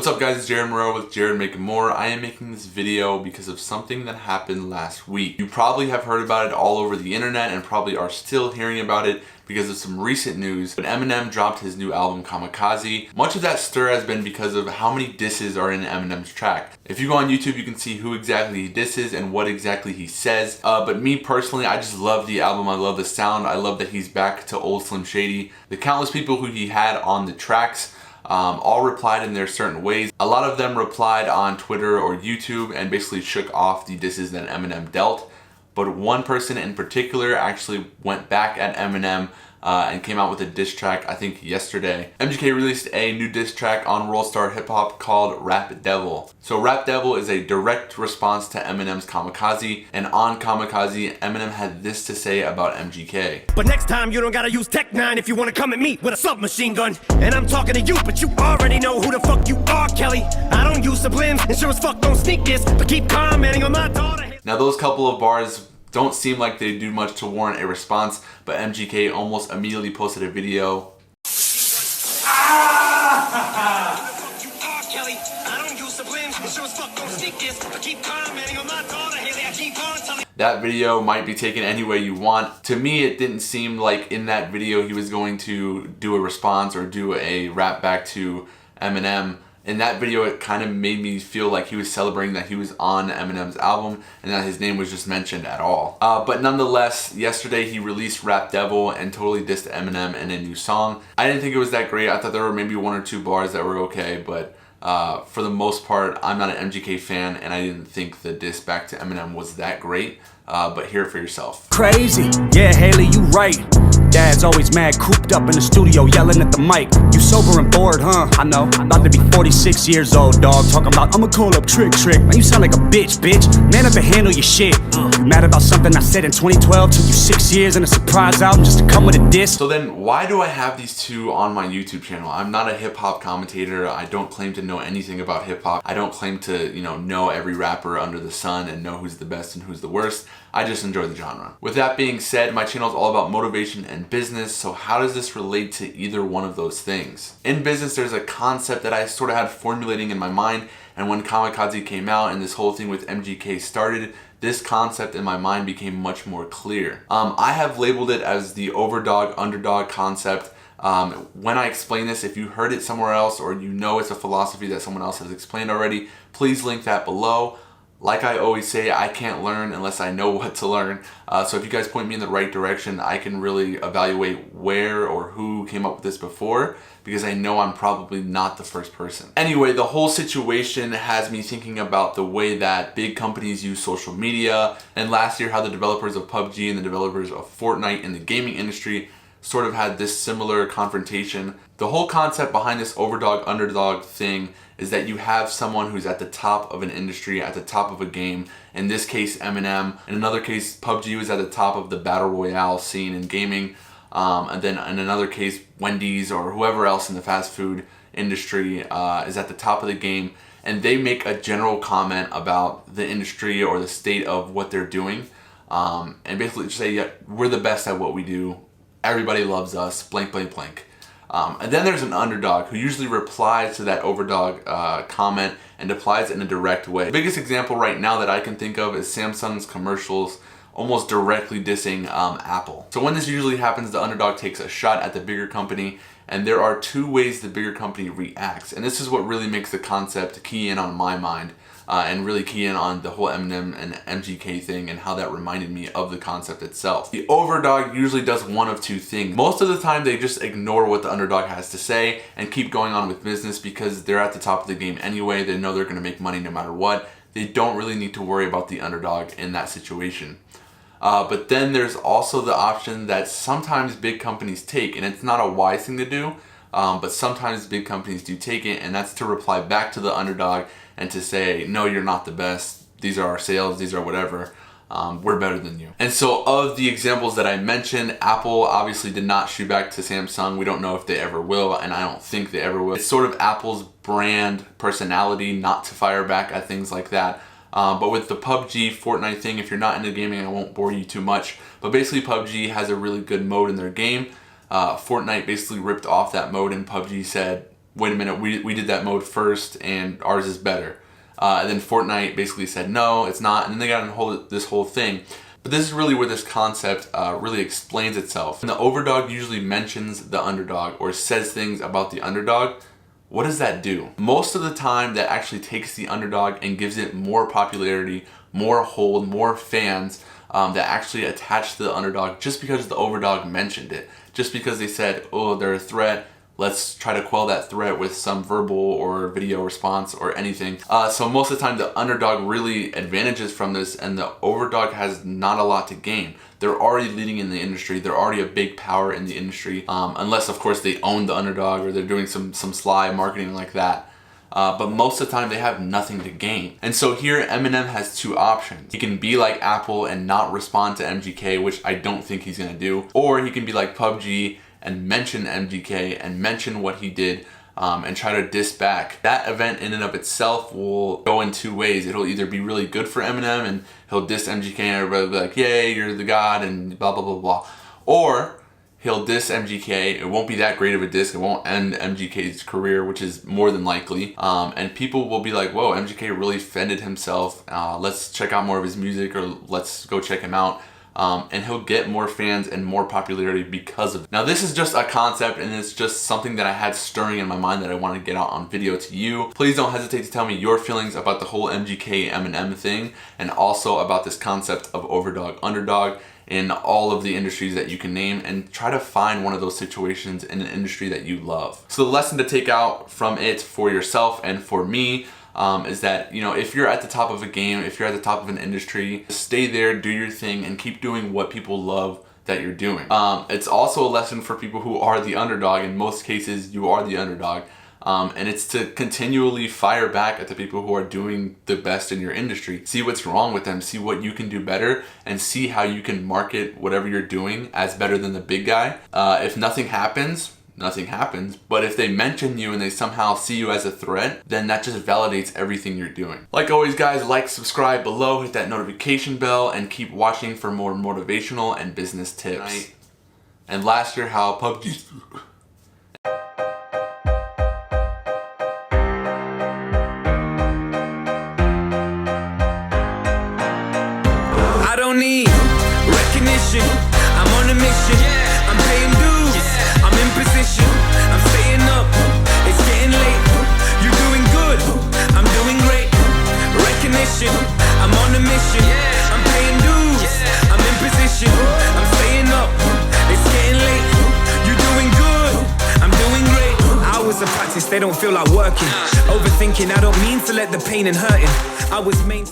What's up guys, it's Jared Moreau with Jared Making More. I am making this video because of something that happened last week. You probably have heard about it all over the internet and probably are still hearing about it because of some recent news. But Eminem dropped his new album Kamikaze. Much of that stir has been because of how many disses are in Eminem's track. If you go on YouTube, you can see who exactly he disses and what exactly he says. But me personally, I just love the album. I love the sound. I love that he's back to old Slim Shady. The countless people who he had on the tracks all replied in their certain ways. A lot of them replied on Twitter or YouTube and basically shook off the disses that Eminem dealt. But one person in particular actually went back at Eminem and came out with a diss track, I think yesterday. MGK released a new diss track on World Star Hip Hop called Rap Devil. So Rap Devil is a direct response to Eminem's Kamikaze, and on Kamikaze, Eminem had this to say about MGK. But next time you don't gotta use Tech 9 if you wanna come at me with a submachine gun. And I'm talking to you, but you already know who the fuck you are, Kelly. I don't use sublims, and sure as fuck don't sneak this, but keep commenting on my daughter. Now those couple of bars don't seem like they do much to warrant a response, but MGK almost immediately posted a video. That video might be taken any way you want. To me, it didn't seem like in that video he was going to do a response or do a rap back to Eminem. In that video, it kind of made me feel like he was celebrating that he was on Eminem's album and that his name was just mentioned at all. But nonetheless, yesterday he released Rap Devil and totally dissed Eminem in a new song. I didn't think it was that great. I thought there were maybe one or two bars that were okay, but for the most part, I'm not an MGK fan and I didn't think the diss back to Eminem was that great. But hear it for yourself. Crazy, yeah, Haley, you right. Dad's always mad, cooped up in the studio, yelling at the mic. You sober and bored, huh? I know. I'm about to be 46 years old, dog. Talking about, I'ma call up Trick. Man, you sound like a bitch. Man up and handle your shit. You mad about something I said in 2012? Took you 6 years and a surprise album just to come with a diss? So then, why do I have these two on my YouTube channel? I'm not a hip-hop commentator. I don't claim to know anything about hip-hop. I don't claim to, know every rapper under the sun and know who's the best and who's the worst. I just enjoy the genre. With that being said, my channel is all about motivation and business, so how does this relate to either one of those things? In business, there's a concept that I sort of had formulating in my mind, and when Kamikaze came out and this whole thing with MGK started, this concept in my mind became much more clear. I have labeled it as the underdog concept. When I explain this, if you heard it somewhere else or it's a philosophy that someone else has explained already, please link that below. Like I always say, I can't learn unless I know what to learn. So if you guys point me in the right direction, I can really evaluate where or who came up with this before, because I know I'm probably not the first person. Anyway, the whole situation has me thinking about the way that big companies use social media, and last year how the developers of PUBG and the developers of Fortnite in the gaming industry sort of had this similar confrontation. The whole concept behind this underdog thing is that you have someone who's at the top of an industry, at the top of a game. In this case, Eminem. In another case, PUBG was at the top of the battle royale scene in gaming. And then in another case, Wendy's or whoever else in the fast food industry is at the top of the game. And they make a general comment about the industry or the state of what they're doing. And basically just say, yeah, we're the best at what we do. Everybody loves us, blank, blank, blank. And then there's an underdog who usually replies to that overdog comment and replies in a direct way. The biggest example right now that I can think of is Samsung's commercials almost directly dissing Apple. So when this usually happens, the underdog takes a shot at the bigger company, and there are two ways the bigger company reacts. And this is what really makes the concept key in on my mind. And really key in on the whole Eminem and MGK thing and how that reminded me of the concept itself. The overdog usually does one of two things. Most of the time they just ignore what the underdog has to say and keep going on with business because they're at the top of the game anyway. They know they're going to make money no matter what. They don't really need to worry about the underdog in that situation. But then there's also the option that sometimes big companies take, and it's not a wise thing to do, but sometimes big companies do take it, and that's to reply back to the underdog and to say, no, you're not the best. These are our sales. These are whatever. We're better than you. And so of the examples that I mentioned, Apple obviously did not shoot back to Samsung. We don't know if they ever will, and I don't think they ever will. It's sort of Apple's brand personality not to fire back at things like that. But with the PUBG Fortnite thing, if you're not into gaming, I won't bore you too much. But basically PUBG has a really good mode in their game. Fortnite basically ripped off that mode, and PUBG said, wait a minute, we did that mode first and ours is better. And then Fortnite basically said, no, it's not. And then they got in this whole thing. But this is really where this concept really explains itself. When the overdog usually mentions the underdog or says things about the underdog, what does that do? Most of the time, that actually takes the underdog and gives it more popularity, more hold, more fans that actually attach to the underdog just because the overdog mentioned it. Just because they said, oh, they're a threat, let's try to quell that threat with some verbal or video response or anything. So most of the time the underdog really advantages from this, and the overdog has not a lot to gain. They're already leading in the industry. They're already a big power in the industry, unless of course they own the underdog or they're doing some sly marketing like that. But most of the time they have nothing to gain. And so here Eminem has two options. He can be like Apple and not respond to MGK, which I don't think he's gonna do, or he can be like PUBG and mention MGK and mention what he did and try to diss back. That event in and of itself will go in two ways. It'll either be really good for Eminem and he'll diss MGK and everybody will be like, yay, you're the god and blah, blah, blah, blah. Or he'll diss MGK. It won't be that great of a diss. It won't end MGK's career, which is more than likely. And people will be like, whoa, MGK really fended himself. Let's check out more of his music, or let's go check him out. And he'll get more fans and more popularity because of it. Now this is just a concept, and it's just something that I had stirring in my mind that I want to get out on video to you. Please don't hesitate to tell me your feelings about the whole MGK Eminem thing, and also about this concept of overdog underdog in all of the industries that you can name, and try to find one of those situations in an industry that you love. So the lesson to take out from it for yourself and for me is that, if you're at the top of a game, if you're at the top of an industry, stay there, do your thing, and keep doing what people love that you're doing. It's also a lesson for people who are the underdog. In most cases, you are the underdog. And it's to continually fire back at the people who are doing the best in your industry. See what's wrong with them, see what you can do better, and see how you can market whatever you're doing as better than the big guy. If nothing happens, nothing happens. But if they mention you and they somehow see you as a threat, then that just validates everything you're doing. Like always, guys, like, subscribe below, hit that notification bell, and keep watching for more motivational and business tips. And last year, how PUBG... I don't need recognition. I'm on a mission. I'm paying dues. I'm in position. I'm staying up. It's getting late. You're doing good. I'm doing great. Recognition. I'm on a mission. I'm paying dues. I'm in position. I'm staying up. It's getting late. You're doing good. I'm doing great. Hours of practice, they don't feel like working. Overthinking, I don't mean to let the pain and hurting. I was main